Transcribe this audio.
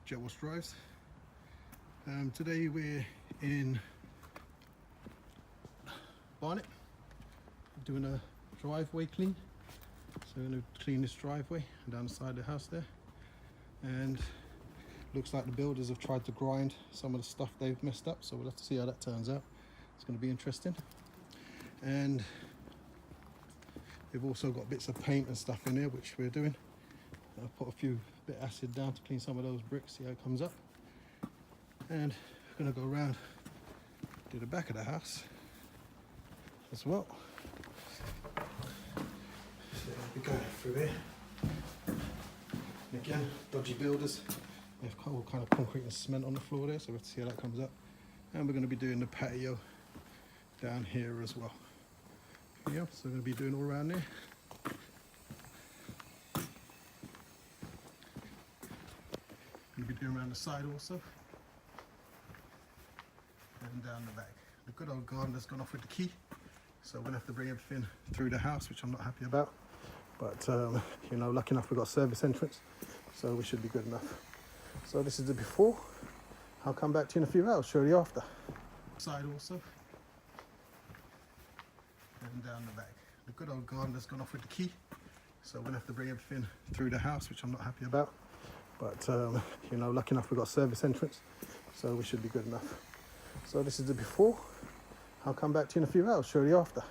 Jet Wash Drives. Today we're in Barnet doing a driveway clean. So we're going to clean this driveway down the side of the house there, and looks like the builders have tried to grind some of the stuff they've messed up, so we'll have to see how that turns out. It's going to be interesting. And we've also got bits of paint and stuff in here which we're doing. I've put a bit of acid down to clean some of those bricks, see how it comes up. And we're going to go around to the back of the house as well. So we'll be going through here. And again, dodgy builders. They've got all kind of concrete and cement on the floor there, so we'll have to see how that comes up. And we're going to be doing the patio down here as well. Yeah, so we're going to be doing all around there. We'll be doing around the side also. And down the back. The good old gardener's gone off with the key, so we're going to have to bring everything through the house, which I'm not happy about. But, you know, lucky enough we've got a service entrance, so we should be good enough. So this is the before. I'll come back to you in a few hours, shortly after. Side also. And down the back. The good old gardener's gone off with the key, so we're going to have to bring everything through the house, which I'm not happy about. But, you know, lucky enough we've got a service entrance, so we should be good enough. So this is the before. I'll come back to you in a few hours, shortly after.